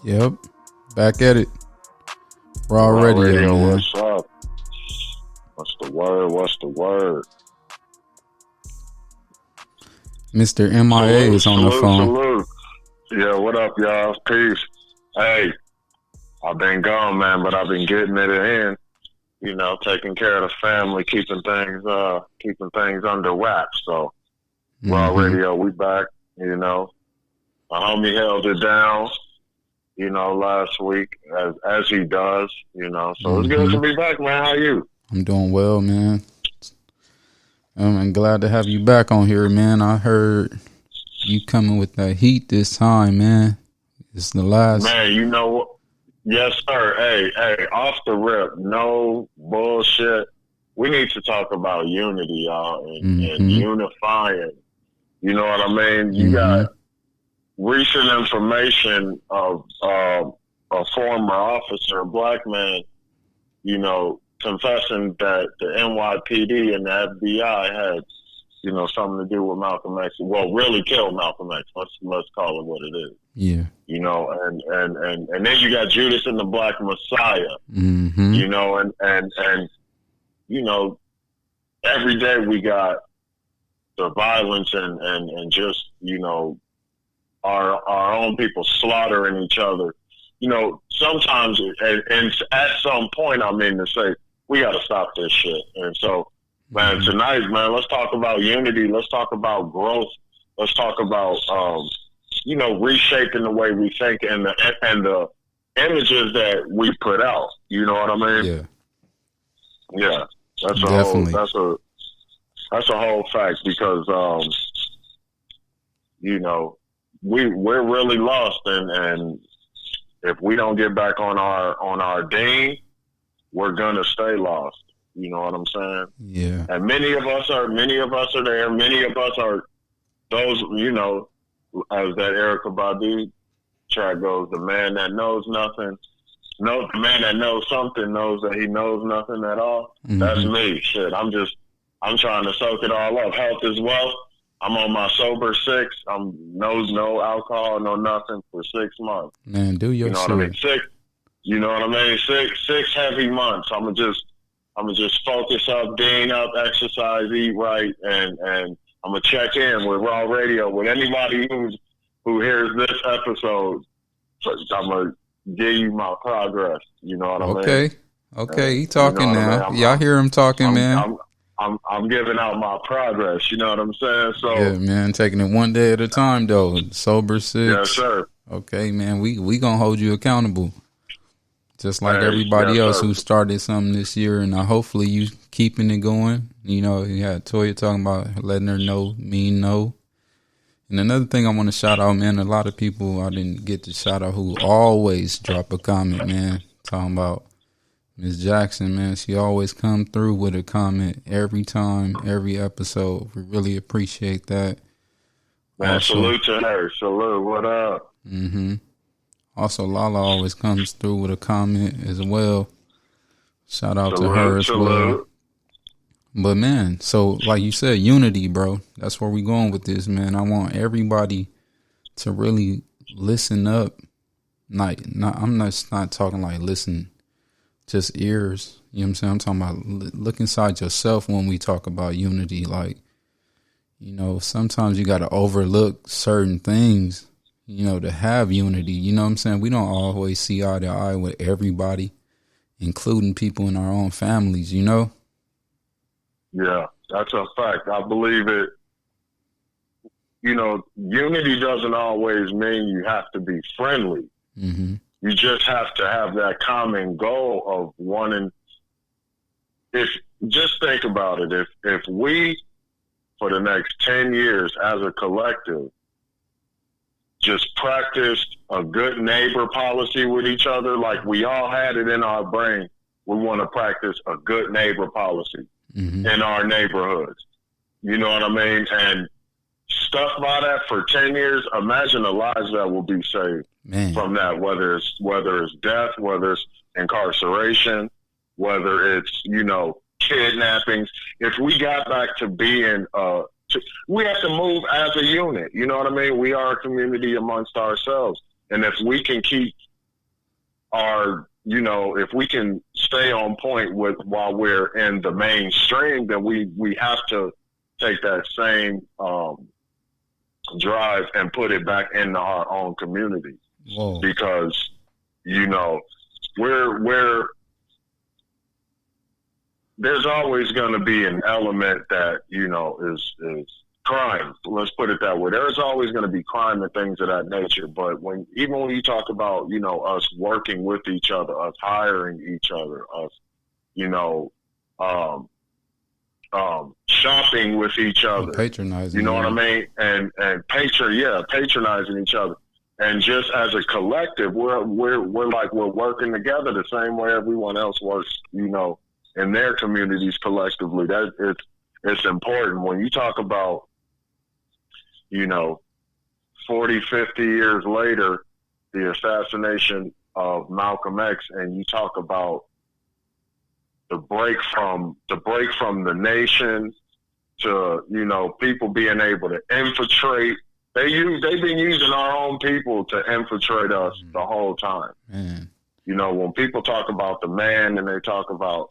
Yep. Back at it. R.A.W, man. What's up? What's the word? What's the word? Mr. MIA is on the phone. Salute. Yeah, what up, y'all? Peace. Hey, I've been gone, man, but I've been getting it in. You know, taking care of the family, keeping things under wraps. So, Raw Radio, we back. You know, my homie held it down. You know, last week as he does. You know, so it's good to be back, man. How you? I'm doing well, man. I'm glad to have you back on here, man. I heard you coming with that heat this time, man. It's the last. Man, you know what? Yes, sir. Hey, off the rip, no bullshit. We need to talk about unity, y'all, and unifying. You know what I mean? You got recent information of a former officer, a black man, you know, confessing that the NYPD and the FBI had, you know, something to do with Malcolm X. Well, really killed Malcolm X. Let's call it what it is. Yeah. You know, and then you got Judas and the Black Messiah. You know, and you know, every day we got the violence and just, you know, our own people slaughtering each other. You know, sometimes and at some point I mean to say we got to stop this shit. And so, man, tonight, man, let's talk about unity. Let's talk about growth. Let's talk about you know, reshaping the way we think and the images that we put out. You know what I mean? Yeah. That's a whole fact because you know, we're really lost and if we don't get back on our ding, we're gonna stay lost. You know what I'm saying? Yeah. And many of us are there. Many of us are those, you know, as that Erykah Badu track goes, the man that knows nothing, the man that knows something knows that he knows nothing at all. That's me. Shit. I'm trying to soak it all up. Health is wealth. I'm on my sober 6. I'm no alcohol, no nothing for 6 months. Man, do your shit. You know what I mean? 6. You know what I mean? Six heavy months. I'm gonna just focus up, gain up, exercise, eat right, and I'm gonna check in with Raw Radio with anybody who hears this episode. I'm gonna give you my progress. You know what I mean? Okay, he talking you know now. I mean? Y'all hear him talking, man. I'm giving out my progress. You know what I'm saying? So yeah, man, taking it one day at a time though. Sober 6. Yes, sir. Okay, man, we gonna hold you accountable. Just like everybody else who started something this year, and hopefully you keeping it going. You know, you had Toya talking about letting her mean no. And another thing I want to shout out, man, a lot of people I didn't get to shout out who always drop a comment, man, talking about Miss Jackson, man. She always come through with a comment every time, every episode. We really appreciate that. Man, salute to her. Salute. What up? Also, Lala always comes through with a comment as well. Shout out to her as well. But, man, so like you said, unity, bro. That's where we going with this, man. I want everybody to really listen up. I'm not talking like listen, just ears. You know what I'm saying? I'm talking about look inside yourself when we talk about unity. Like, you know, sometimes you got to overlook certain things, you know, to have unity. You know what I'm saying? We don't always see eye to eye with everybody, including people in our own families, you know? Yeah, that's a fact. I believe it. You know, unity doesn't always mean you have to be friendly. You just have to have that common goal of wanting. Just think about it. If we, for the next 10 years as a collective, just practiced a good neighbor policy with each other, like we all had it in our brain, we want to practice a good neighbor policy in our neighborhoods. You know what I mean? And stuff by that for 10 years, imagine the lives that will be saved from that, whether it's death, whether it's incarceration, whether it's, you know, kidnappings. If we got back to being we have to move as a unit. You know what I mean? We are a community amongst ourselves. And if we can keep if we can stay on point with while we're in the mainstream, then we have to take that same drive and put it back into our own communities. Whoa. Because, we're there's always going to be an element that, is crime. Let's put it that way. There's always going to be crime and things of that nature. But even when you talk about, us working with each other, us hiring each other, us, shopping with each other, patronizing, you know what I mean? And patronizing each other. And just as a collective, we're working together the same way everyone else works, in their communities collectively. That it's important when you talk about, 40, 50 years later, the assassination of Malcolm X, and you talk about the break from the nation to, people being able to infiltrate. They've been using our own people to infiltrate us the whole time. Man. When people talk about the man, and they talk about,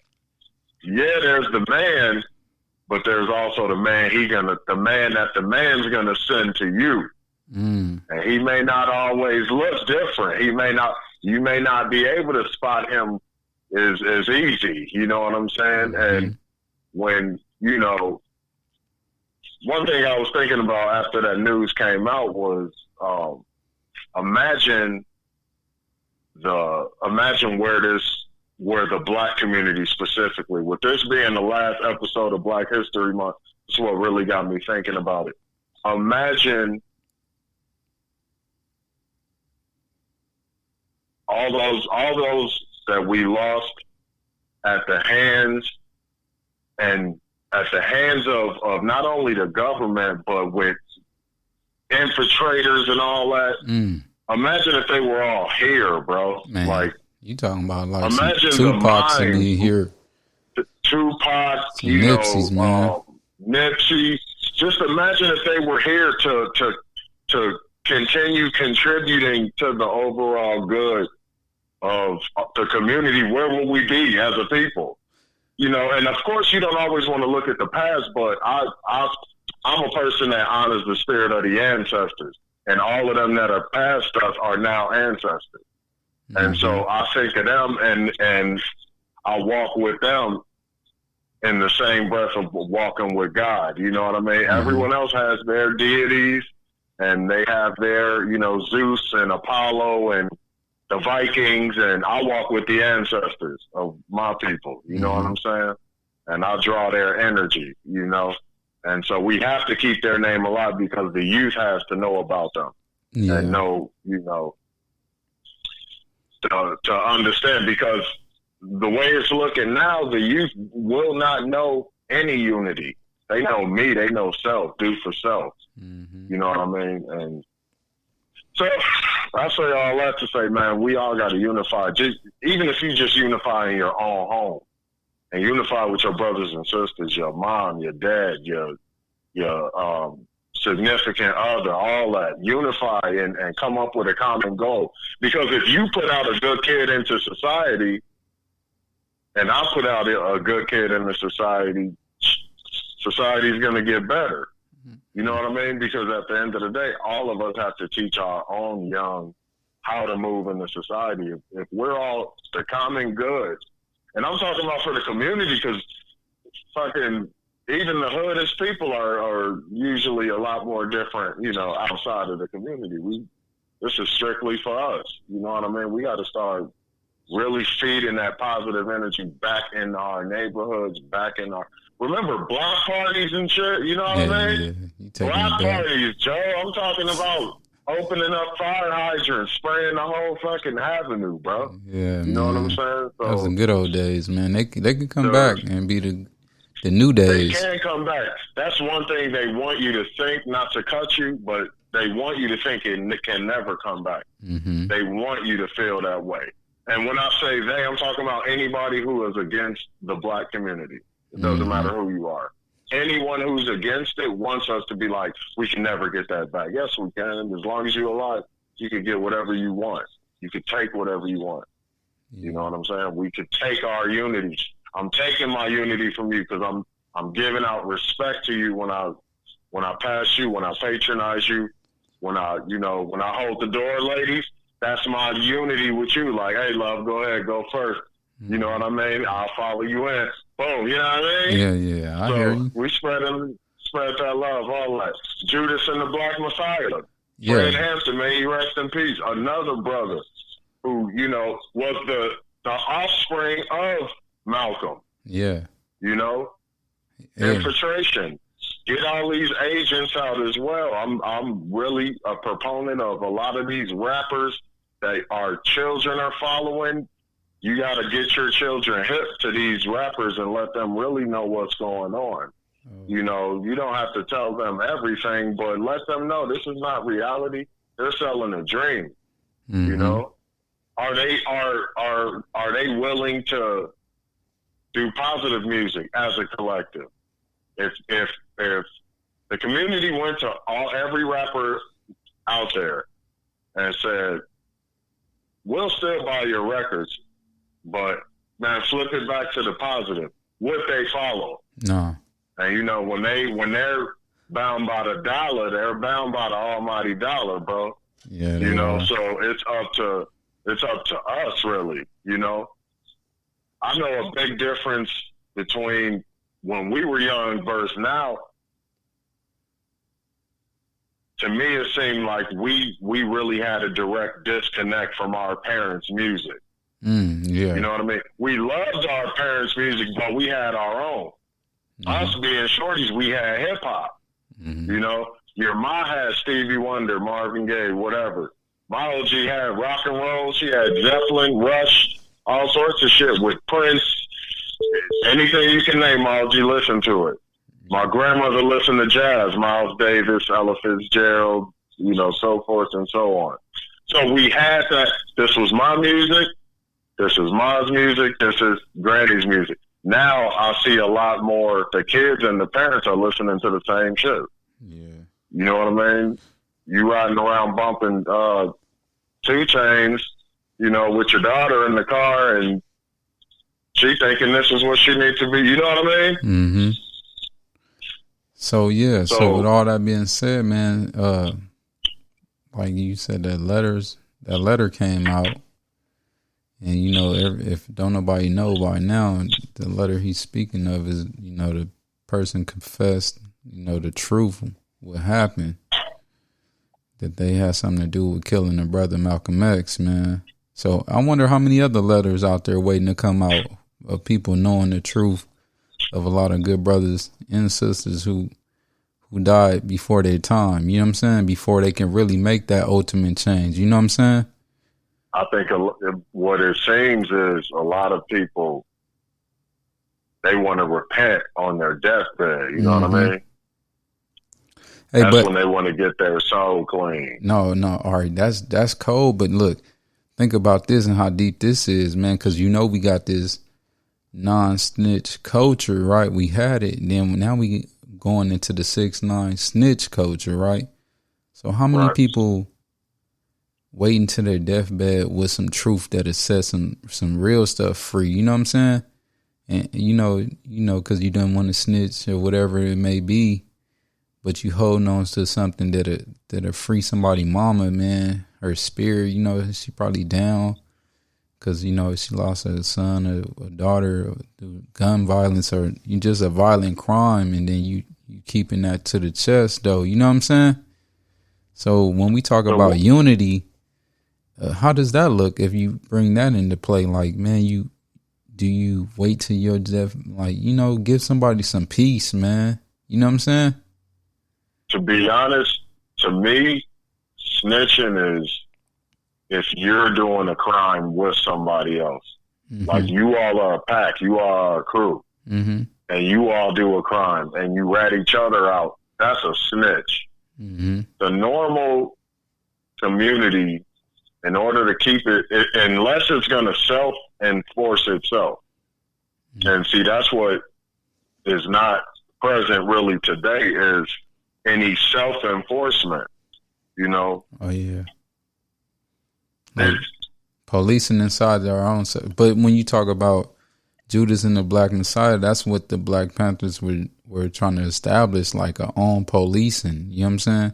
there's the man, but there's also the man that the man's gonna send to you. And he may not always look different. You may not be able to spot him as easy. You know what I'm saying? And when, one thing I was thinking about after that news came out was, imagine where the Black community specifically, with this being the last episode of Black History Month, that's what really got me thinking about it. Imagine all those that we lost at the hands of not only the government, but with infiltrators and all that. Imagine if they were all here, bro. Man, like, you talking about like imagine some Tupacs in here. Tupac, Nipsey's, man. Nipsey. Just imagine if they were here to continue contributing to the overall good of the community. Where will we be as a people? And of course you don't always want to look at the past, but I'm a person that honors the spirit of the ancestors, and all of them that are past us are now ancestors. And so I think of them and I walk with them in the same breath of walking with God. You know what I mean? Everyone else has their deities, and they have their, Zeus and Apollo and the Vikings, and I walk with the ancestors of my people. You know what I'm saying? And I draw their energy, And so we have to keep their name alive because the youth has to know about them and know, to understand, because the way it's looking now, the youth will not know any unity. They know me. They know self, do for self. You know what I mean? And so I say all that to say, man, we all got to unify. Even if you just unify in your own home and unify with your brothers and sisters, your mom, your dad, your significant other, all that. Unify and come up with a common goal. Because if you put out a good kid into society, and I put out a good kid into society, society's going to get better. You know what I mean? Because at the end of the day, all of us have to teach our own young how to move in the society. If we're all the common good, and I'm talking about for the community, because fucking even the hoodest people are usually a lot more different, outside of the community. This is strictly for us. You know what I mean? We got to start really feeding that positive energy back in our neighborhoods, remember block parties and shit, you know what I mean? Block parties, Joe. I'm talking about opening up fire hydrants, spraying the whole fucking avenue, bro. Yeah, you know what I'm saying? So, that was the good old days, man. They can come back and be the new days. They can come back. That's one thing they want you to think, not to cut you, but they want you to think it can never come back. They want you to feel that way. And when I say they, I'm talking about anybody who is against the Black community. It doesn't matter who you are. anyone who's against it wants us to be like, we can never get that back. Yes, we can. As long as you're alive, you can get whatever you want. You could take whatever you want. You know what I'm saying? We could take our unity. I'm taking my unity from you because I'm giving out respect to you when I pass you, when I patronize you, when I hold the door, ladies. That's my unity with you. Like, hey, love, go ahead, go first. You know what I mean? I'll follow you in. Boom, you know what I mean? Yeah, I hear you. We spread that love, all that. Judas and the Black Messiah. Yeah. Fred Hampton, may he rest in peace. Another brother who, was the offspring of Malcolm. Yeah. Infiltration. Get all these agents out as well. I'm really a proponent of a lot of these rappers that our children are following. You got to get your children hip to these rappers and let them really know what's going on. Oh. You don't have to tell them everything, but let them know this is not reality. They're selling a dream. Mm-hmm. Are they willing to do positive music as a collective? If the community went to every rapper out there and said, we'll still buy your records, but man, flip it back to the positive, would they follow? No. And when they're bound by the dollar, they're bound by the almighty dollar, bro. Yeah. So it's up to us, really. I know a big difference between when we were young versus now. To me, it seemed like we really had a direct disconnect from our parents' music. Yeah. You know what I mean? We loved our parents' music, but we had our own. Mm-hmm. Us being shorties, we had hip-hop. Mm-hmm. Your ma had Stevie Wonder, Marvin Gaye, whatever. My OG had rock and roll. She had Zeppelin, Rush, all sorts of shit with Prince. Anything you can name, my OG listened to it. My grandmother listened to jazz, Miles Davis, Ella Fitzgerald, so forth and so on. So we had that. This was my music. This is Ma's music. This is Granny's music. Now I see a lot more. The kids and the parents are listening to the same shit. Yeah. You know what I mean? You riding around bumping 2 Chainz, with your daughter in the car, and she thinking this is what she needs to be. You know what I mean? Mm-hmm. So with all that being said, man, like you said, that letter came out, and if don't nobody know by now, the letter he's speaking of is, the person confessed, the truth, what happened, that they had something to do with killing their brother Malcolm X, man. So I wonder how many other letters out there waiting to come out of people knowing the truth of a lot of good brothers and sisters who died before their time, you know what I'm saying? Before they can really make that ultimate change, you know what I'm saying? I think what it seems is a lot of people, they want to repent on their deathbed, you know what I mean? Hey, that's when they want to get their soul clean. No, all right, that's cold, but look, think about this and how deep this is, man, because we got this non-snitch culture, right? We had it, and then now we going into the 6ix9ine snitch culture, right? So how many people waiting to their deathbed with some truth that has set some real stuff free? You know what I'm saying? And because you don't want to snitch or whatever it may be, but you holding on to something that'll free somebody mama, man, her spirit. She probably down because she lost a son or a daughter or gun violence or just a violent crime, and then you keeping that to the chest, though. You know what I'm saying? So when we talk about unity, how does that look if you bring that into play? Like, man, do you wait till your death? Like, give somebody some peace, man. You know what I'm saying? To be honest, to me, snitching is if you're doing a crime with somebody else. Mm-hmm. Like, you all are a pack, you all are a crew, and you all do a crime, and you rat each other out. That's a snitch. Mm-hmm. The normal community, in order to keep it, unless it's going to self-enforce itself. Mm-hmm. And see, that's what is not present really today is any self-enforcement, you know? Oh, yeah. Like policing inside their own self. But when you talk about Judas and the Black Messiah, that's what the Black Panthers were trying to establish, like a own policing. You know what I'm saying?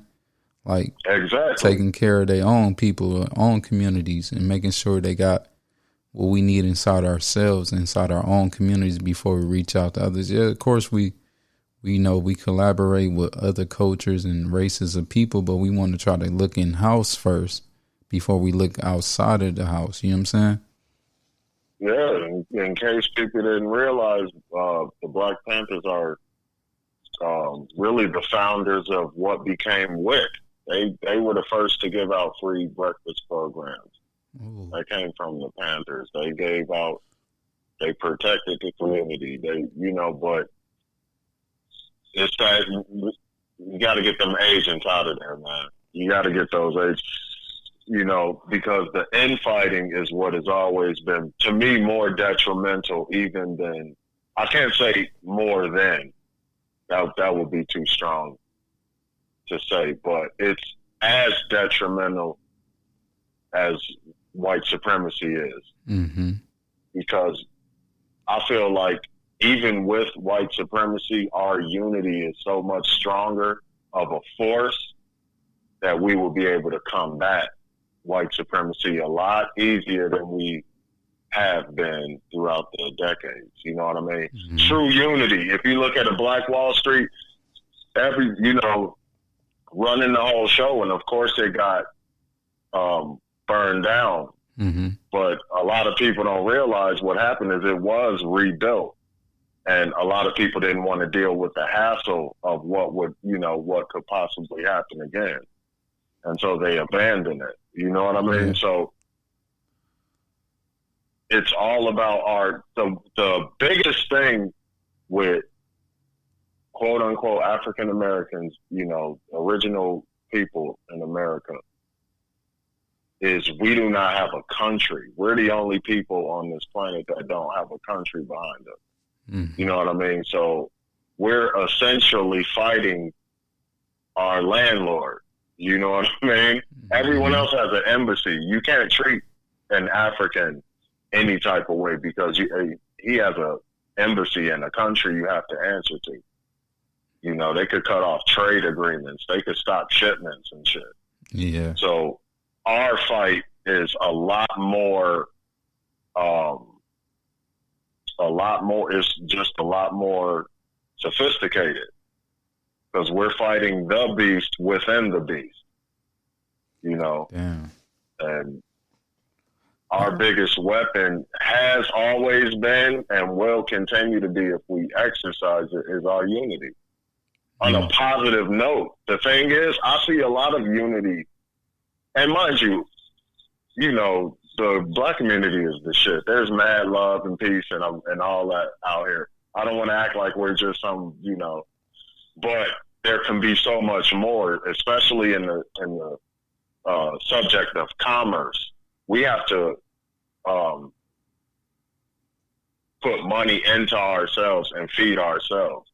Like exactly taking care of their own people, their own communities, and making sure they got what we need inside ourselves, inside our own communities before we reach out to others. Yeah, of course we know we collaborate with other cultures and races of people, but we want to try to look in house first before we look outside of the house. You know what I'm saying? Yeah, in case people didn't realize, the Black Panthers are really the founders of what became WIC. They were the first to give out free breakfast programs. Ooh. That came from the Panthers. They protected the community. But it's that you got to get them agents out of there, man. You got to get those agents. Because the infighting is what has always been, to me, more detrimental even than, I can't say more than, that would be too strong to say, but it's as detrimental as white supremacy is. Mm-hmm. Because I feel like even with white supremacy, our unity is so much stronger of a force that we will be able to combat white supremacy a lot easier than we have been throughout the decades. You know what I mean? Mm-hmm. True unity. If you look at a Black Wall Street, running the whole show, and of course it got burned down. Mm-hmm. But a lot of people don't realize what happened is it was rebuilt. And a lot of people didn't want to deal with the hassle of what could possibly happen again. And so they abandoned it. You know what I mean? Yeah. So it's all about the biggest thing with quote unquote African Americans, original people in America, is we do not have a country. We're the only people on this planet that don't have a country behind us. Mm-hmm. You know what I mean? So we're essentially fighting our landlord. You know what I mean? Mm-hmm. Everyone else has an embassy. You can't treat an African any type of way because he has an embassy in a country you have to answer to. They could cut off trade agreements. They could stop shipments and shit. Yeah. So our fight is a lot more, it's just a lot more sophisticated because we're fighting the beast within the beast, Damn. And our biggest weapon has always been and will continue to be if we exercise it is our unity. On a positive note, the thing is, I see a lot of unity. And mind you, the Black community is the shit. There's mad love and peace and all that out here. I don't want to act like we're just some, but there can be so much more, especially in the subject of commerce. We have to put money into ourselves and feed ourselves.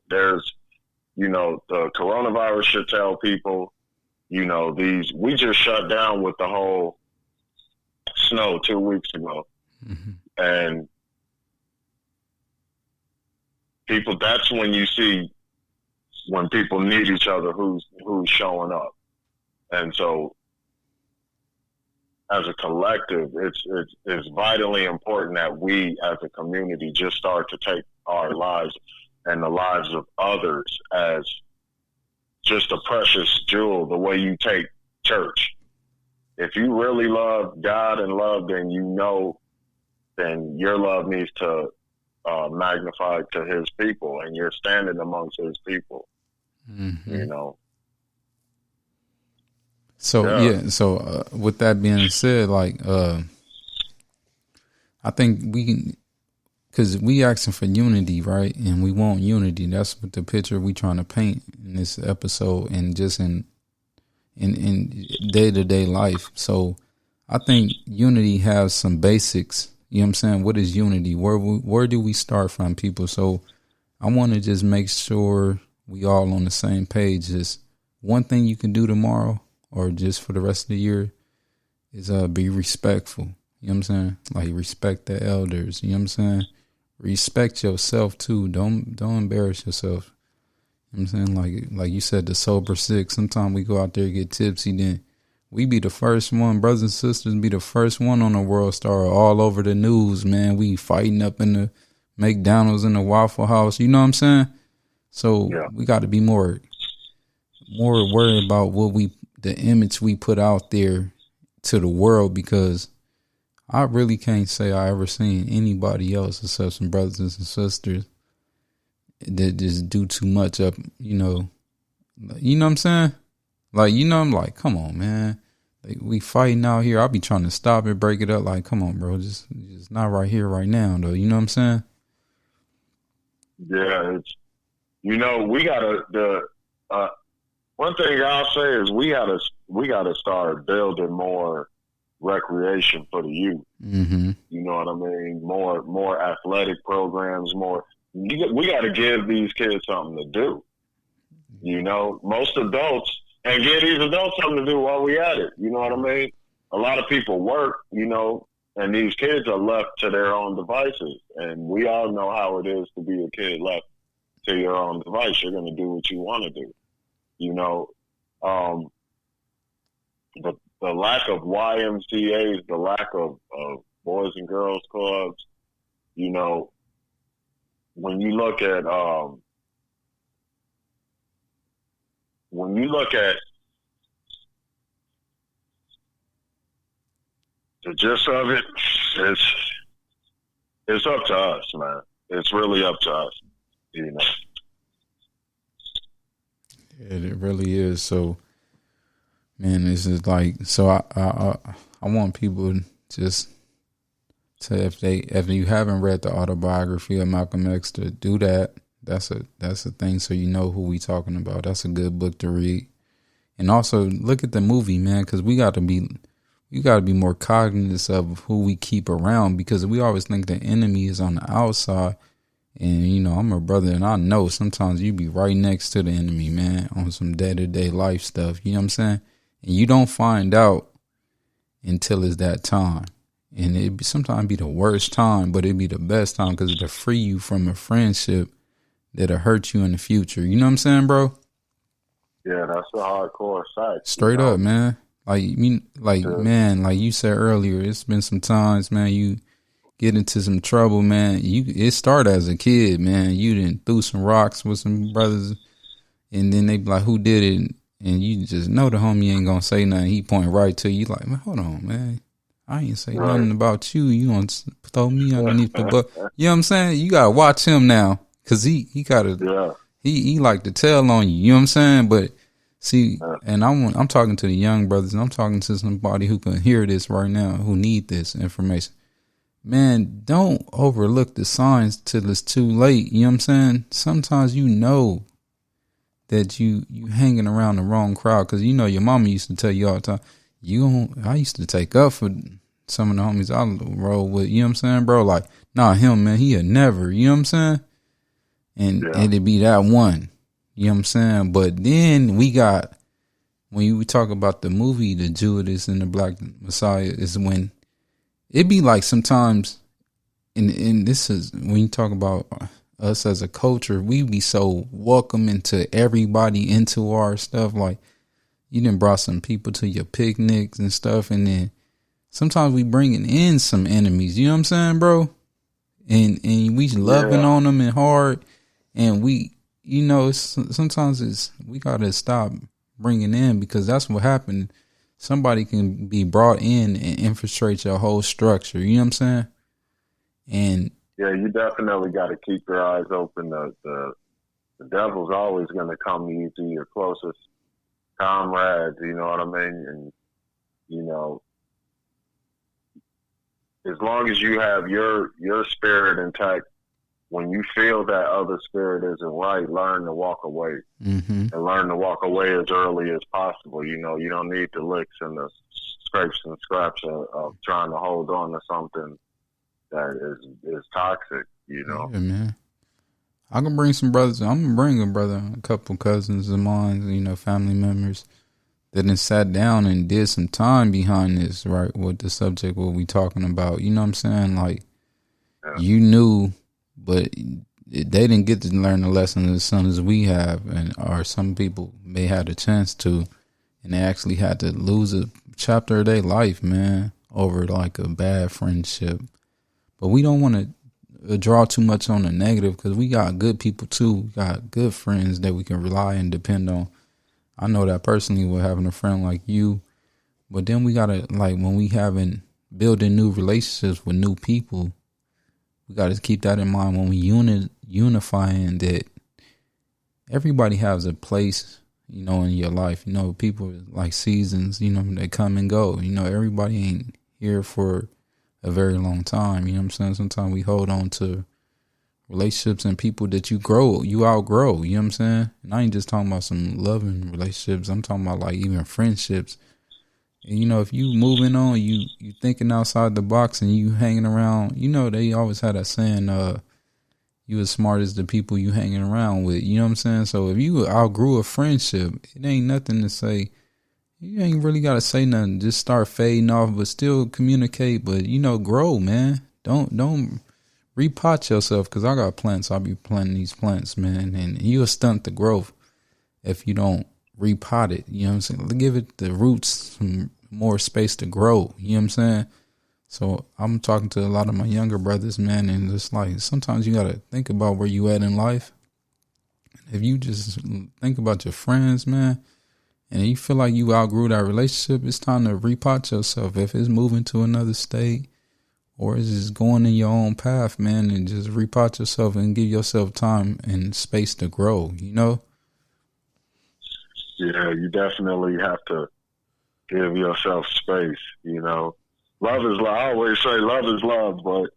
There's the coronavirus should tell people, we just shut down with the whole snow 2 weeks ago. Mm-hmm. And people, that's when you see when people need each other, who's showing up. And so as a collective, it's vitally important that we as a community just start to take our lives and the lives of others as just a precious jewel, the way you take church. If you really love God and love, then then your love needs to magnify to his people, and you're standing amongst his people, mm-hmm. So with that being said, I think we can, because we asking for unity, right? And we want unity. That's what the picture we trying to paint in this episode and just in day-to-day life. So I think unity has some basics. You know what I'm saying? What is unity? Where do we start from, people? So I want to just make sure we all on the same page. Just one thing you can do tomorrow or just for the rest of the year is be respectful. You know what I'm saying? Like respect the elders. You know what I'm saying? Respect yourself too. Don't embarrass yourself. You know what I'm saying? Like you said, the sober sick. Sometimes we go out there and get tipsy, then we be the first one, brothers and sisters, be the first one on the World Star all over the news, man. We fighting up in the McDonald's in the Waffle House. You know what I'm saying? So we got to be more worried about the image we put out there to the world, because I really can't say I ever seen anybody else except some brothers and sisters that just do too much up, you know what I'm saying? Like, I'm like, come on, man. Like, we fighting out here. I'll be trying to stop it, break it up. Like, come on, bro. Just not right here, right now, though. You know what I'm saying? Yeah, it's, we gotta, one thing I'll say is we gotta start building more recreation for the youth. Mm-hmm. You know what I mean? More athletic programs, we gotta give these kids something to do. Most adults, and give these adults something to do while we at it. You know what I mean? A lot of people work, and these kids are left to their own devices. And we all know how it is to be a kid left to your own device. You're going to do what you want to do. The lack of YMCAs, the lack of Boys and Girls Clubs, when you look at the gist of it, it's up to us, man. It's really up to us, Yeah, it really is. So, man, this is like, so I want people just to, if you haven't read the Autobiography of Malcolm X, to do that. That's a thing, so you know who we talking about. That's a good book to read. And also look at the movie, man, because you got to be more cognizant of who we keep around, because we always think the enemy is on the outside. And, I'm a brother, and I know sometimes you be right next to the enemy, man, on some day-to-day life stuff. You know what I'm saying? And you don't find out until it's that time. And it sometimes be the worst time, but it'd be the best time, because it'll free you from a friendship that'll hurt you in the future. You know what I'm saying, bro? Yeah, that's a hardcore fact. Straight up, man. Man, like you said earlier, it's been some times, man, you get into some trouble, man. It started as a kid, man. You done threw some rocks with some brothers, and then they be like, who did it? And you just know the homie ain't gonna say nothing. He point right to you, like, man, hold on, man. I ain't say nothing about you. You gonna throw me underneath the bus. You know what I'm saying? You gotta watch him now, because he gotta, he like to tell on you. You know what I'm saying? But see, and I'm talking to the young brothers, and I'm talking to somebody who can hear this right now, who need this information. Man, don't overlook the signs till it's too late. You know what I'm saying? Sometimes that you hanging around the wrong crowd, because your mama used to tell you all the time. I used to take up for some of the homies I roll with. You know what I'm saying, bro? Like, nah, him, man, he'll never. You know what I'm saying? And it'd be that one. You know what I'm saying? But then when we talk about the movie, the Judas and the Black Messiah, is when it be like sometimes, and this is when you talk about us as a culture, we be so welcoming to everybody into our stuff. Like, you done brought some people to your picnics and stuff, and then sometimes we bringing in some enemies. You know what I'm saying, bro? And we loving on them and hard, and we, sometimes we gotta stop bringing in, because that's what happened. Somebody can be brought in and infiltrate your whole structure. You know what I'm saying? And yeah, you definitely got to keep your eyes open. The devil's always going to come to your closest comrades. You know what I mean? And as long as you have your spirit intact, when you feel that other spirit isn't right, learn to walk away. Mm-hmm. And learn to walk away as early as possible. You don't need the licks and the scrapes and scraps of trying to hold on to something that is toxic, Yeah, man. I can bring some brothers. I'm gonna bring a couple cousins of mine, you know, family members that then sat down and did some time behind this, right? With the subject, what we talking about, you know what I'm saying? Like, you knew, but they didn't get to learn the lesson as soon as we have, or some people may have a chance to, and they actually had to lose a chapter of their life, man, over like a bad friendship. But we don't want to draw too much on the negative, because we got good people too. We got good friends that we can rely and depend on. I know that personally with having a friend like you, but then we gotta, like, when we building new relationships with new people, we gotta keep that in mind when we unifying that everybody has a place, you know, in your life. You know, people like seasons, you know, they come and go. You know, everybody ain't here for a very long time. You know what I'm saying? Sometimes we hold on to relationships and people that you outgrow. You know what I'm saying? And I ain't just talking about some loving relationships. I'm talking about like even friendships. And, you know, if you moving on, you thinking outside the box and you hanging around, you know, they always had that saying, you as smart as the people you hanging around with. You know what I'm saying? So if you outgrew a friendship, it ain't nothing to say. You ain't really got to say nothing. Just start fading off, but still communicate. But, you know, grow, man. Don't repot yourself, because I got plants. I'll be planting these plants, man. And you'll stunt the growth if you don't repot it. You know what I'm saying? Give it the roots some more space to grow. You know what I'm saying? So I'm talking to a lot of my younger brothers, man, and it's like sometimes you got to think about where you at in life. If you just think about your friends, man, and you feel like you outgrew that relationship, it's time to repot yourself. If it's moving to another state or it's just going in your own path, man, and just repot yourself and give yourself time and space to grow, you know? Yeah, you definitely have to give yourself space, you know. Love is love. I always say love is love, but,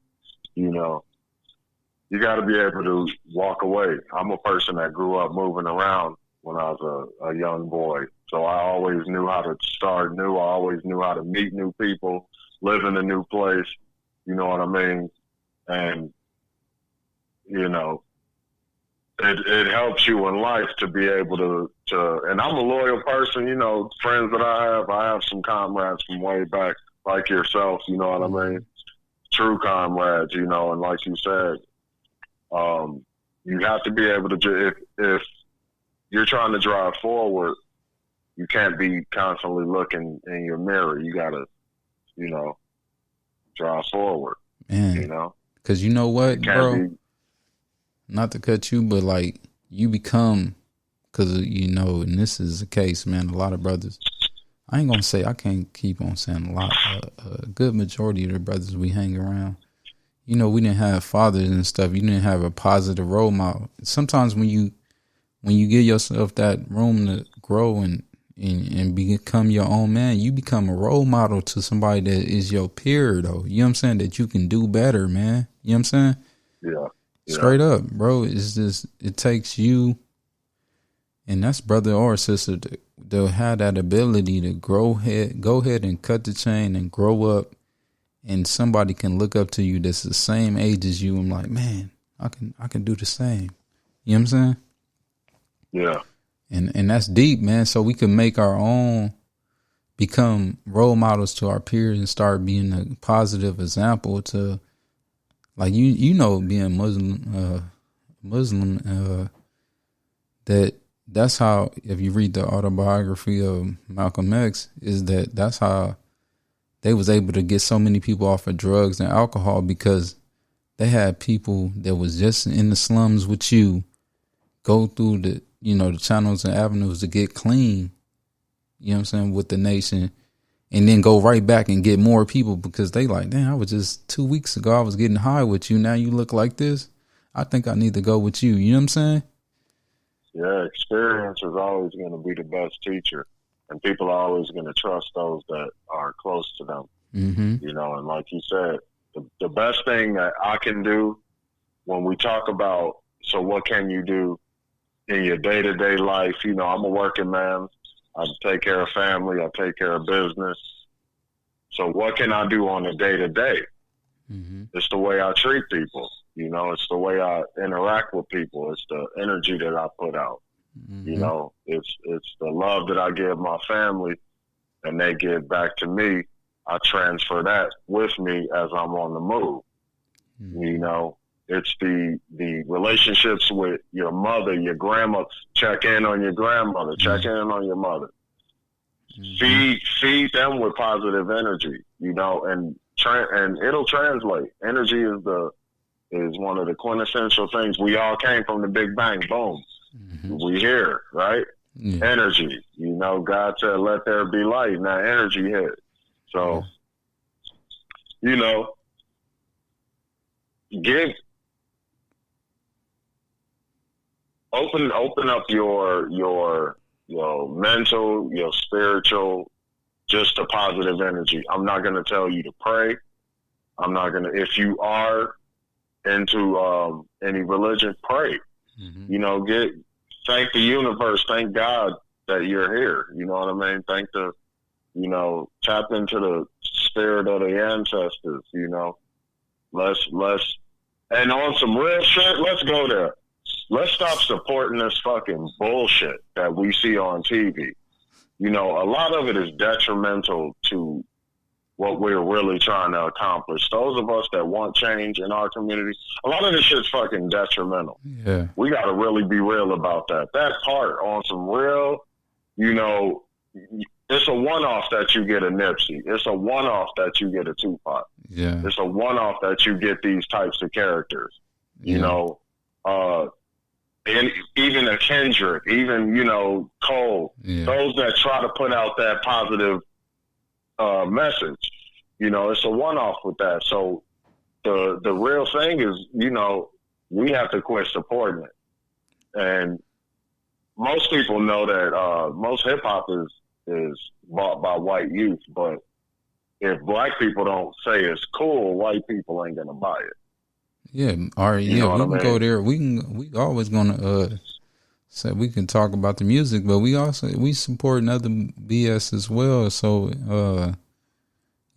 you know, you got to be able to walk away. I'm a person that grew up moving around when I was a young boy. So I always knew how to start new. I always knew how to meet new people, live in a new place. You know what I mean? And, you know, it helps you in life to be able to, and I'm a loyal person, you know, friends that I have some comrades from way back, like yourself, you know what I mean? True comrades, you know, and like you said, you have to be able to, if you're trying to drive forward, you can't be constantly looking in your mirror. You got to, you know, drive forward, man, you know? Because you know what, bro? Not to cut you, but like you become, because, you know, and this is the case, man, a lot of brothers, I ain't going to say, I can't keep on saying a lot, a good majority of the brothers we hang around, you know, we didn't have fathers and stuff. You didn't have a positive role model. Sometimes when you give yourself that room to grow and become your own man, you become a role model to somebody that is your peer, though. You know what I'm saying? That you can do better, man. You know what I'm saying? Yeah. Straight up, bro. It's just, it takes you, and that's brother or sister, to have that ability to go ahead and cut the chain and grow up, and somebody can look up to you that's the same age as you. I'm like, man, I can do the same. You know what I'm saying? Yeah. And that's deep, man. So we can make our own, become role models to our peers and start being a positive example to, like, you know, being Muslim, that's how, if you read the Autobiography of Malcolm X, that's how they was able to get so many people off of drugs and alcohol, because they had people that was just in the slums with you go through the, you know, the channels and avenues to get clean, you know what I'm saying, with the nation, and then go right back and get more people, because they like, damn, I was just 2 weeks ago, I was getting high with you. Now you look like this. I think I need to go with you. You know what I'm saying? Yeah, experience is always going to be the best teacher, and people are always going to trust those that are close to them. Mm-hmm. You know, and like you said, the best thing that I can do when we talk about, so what can you do in your day-to-day life? You know, I'm a working man. I take care of family. I take care of business. So what can I do on a day-to-day? Mm-hmm. It's the way I treat people. You know, it's the way I interact with people. It's the energy that I put out. Mm-hmm. You know, it's the love that I give my family and they give back to me. I transfer that with me as I'm on the move. Mm-hmm. You know, it's the relationships with your mother, your grandma. Check in on your grandmother. Mm-hmm. Check in on your mother. Mm-hmm. Feed them with positive energy. You know, and it'll translate. Energy is one of the quintessential things. We all came from the Big Bang. Boom. Mm-hmm. We here, right? Yeah. Energy. You know, God said, "Let there be light." Now energy hit. So, you know, open up your mental, your spiritual, just a positive energy. I'm not going to tell you to pray. I'm not going to, if you are into any religion, pray. Mm-hmm. You know, thank the universe, thank God that you're here. You know what I mean? Tap into the spirit of the ancestors, you know. And on some real shit, let's go there. Let's stop supporting this fucking bullshit that we see on TV. You know, a lot of it is detrimental to what we're really trying to accomplish. Those of us that want change in our community, a lot of this shit's fucking detrimental. Yeah. We got to really be real about that. That part on some real, you know, it's a one-off that you get a Nipsey. It's a one-off that you get a Tupac. Yeah. It's a one-off that you get these types of characters. You know, and even a Kendrick, even, you know, Cole, those that try to put out that positive message. You know, it's a one-off with that. So the real thing is, you know, we have to quit supporting it. And most people know that most hip-hop is bought by white youth, but if black people don't say it's cool, white people ain't gonna buy it. Yeah, all right, we can go there. We always gonna say we can talk about the music, but we support other BS as well. So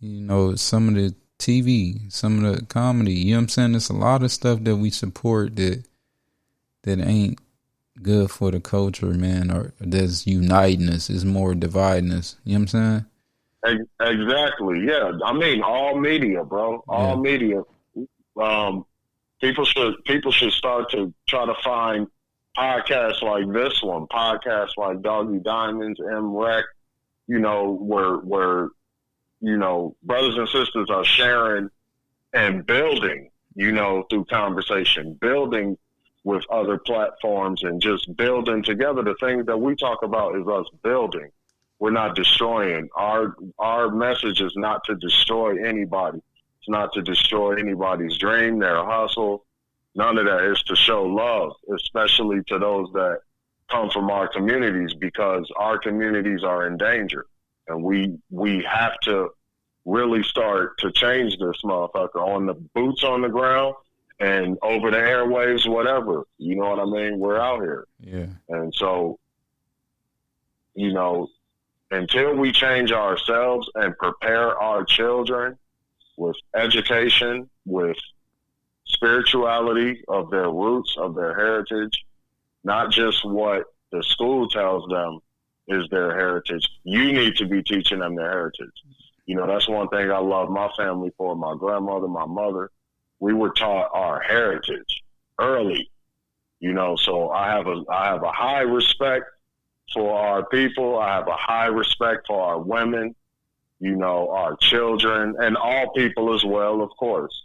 you know, some of the TV, some of the comedy, you know what I'm saying? There's a lot of stuff that we support that ain't good for the culture, man, or that's uniting us, is more dividing us. You know what I'm saying? Exactly. Yeah. I mean, all media, bro. All media. People should start to try to find podcasts like this one, podcasts like Doggy Diamonds, M-Rec, you know, where you know, brothers and sisters are sharing and building, you know, through conversation, building with other platforms and just building together. The things that we talk about is us building. We're not destroying. Our message is not to destroy anybody. It's not to destroy anybody's dream, their hustle. None of that. Is to show love, especially to those that come from our communities, because our communities are in danger. And we have to really start to change this motherfucker on the boots on the ground and over the airwaves, whatever. You know what I mean? We're out here. Yeah. And so, you know, until we change ourselves and prepare our children with education, with spirituality of their roots, of their heritage, not just what the school tells them is their heritage. You need to be teaching them their heritage. You know, that's one thing I love my family for, my grandmother, my mother. We were taught our heritage early, you know, so I have a high respect for our people. I have a high respect for our women, you know, our children, and all people as well, of course.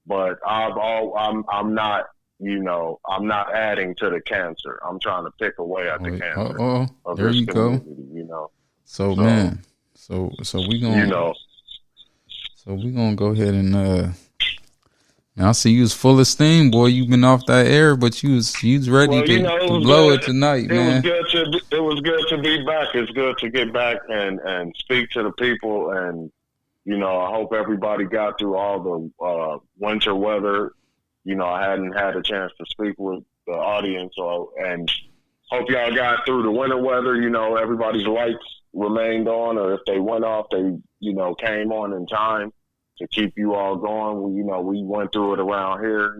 But I'm not, you know, I'm not adding to the cancer. I'm trying to pick away at the cancer. There you go. You know. So man, so we gonna, you know, so we gonna go ahead and I see you was full of steam, boy. You've been off that air, but you was ready to blow it tonight, man. It was good to be back. It's good to get back and speak to the people. And, you know, I hope everybody got through all the winter weather. You know, I hadn't had a chance to speak with the audience, and hope y'all got through the winter weather. You know, everybody's lights remained on, or if they went off, they, you know, came on in time to keep you all going. We went through it around here,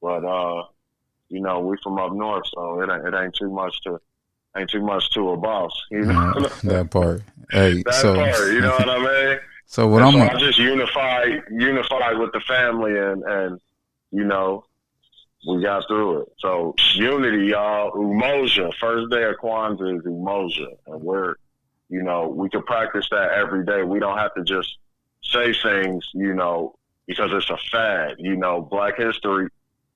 but we from up north, so it ain't too much to a boss, that part. Hey, that so part, you know what I mean? So I just unified with the family, and we got through it. So unity, y'all. Umoja. First day of Kwanzaa is Umoja, and we can practice that every day. We don't have to just say things, because it's a fad. Black history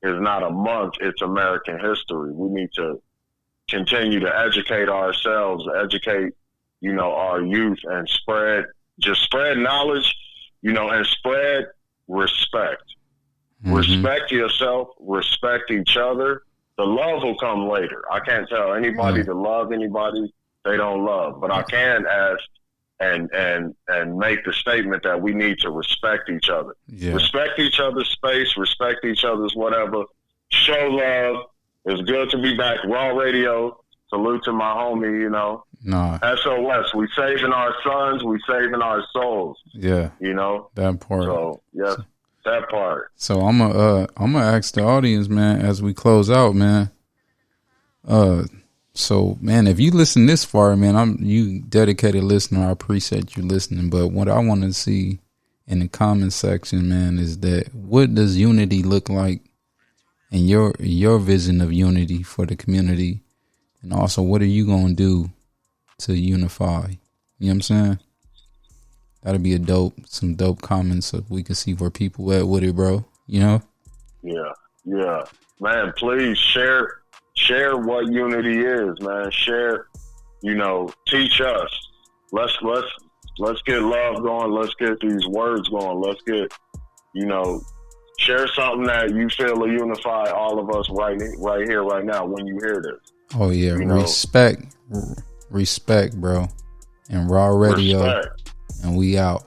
is not a month; it's American history. We need to continue to educate ourselves, educate, our youth, and spread knowledge, and spread respect. Mm-hmm. Respect yourself, respect each other. The love will come later. I can't tell anybody to love anybody they don't love, but I can ask and make the statement that we need to respect each other. Yeah. Respect each other's space, respect each other's whatever. Show love. It's good to be back. R.A.W Radio. Salute to my homie, Nah. SOS. We saving our sons. We saving our souls. Yeah. That part. So, yeah, that part. So I'm gonna ask the audience, man, as we close out, man. So, man, if you listen this far, man, you dedicated listener. I appreciate you listening. But what I want to see in the comment section, man, is that what does unity look like in your vision of unity for the community? And also, what are you going to do to unify? You know what I'm saying? That'd be some dope comments so we can see where people at with it, bro. Yeah. Man, please share what unity is, man. Share, teach us. Let's get love going. Let's get these words going. Let's get, share something that you feel will unify all of us right here, right now when you hear this. Oh yeah, respect, bro. And R.A.W Radio, respect. And we out.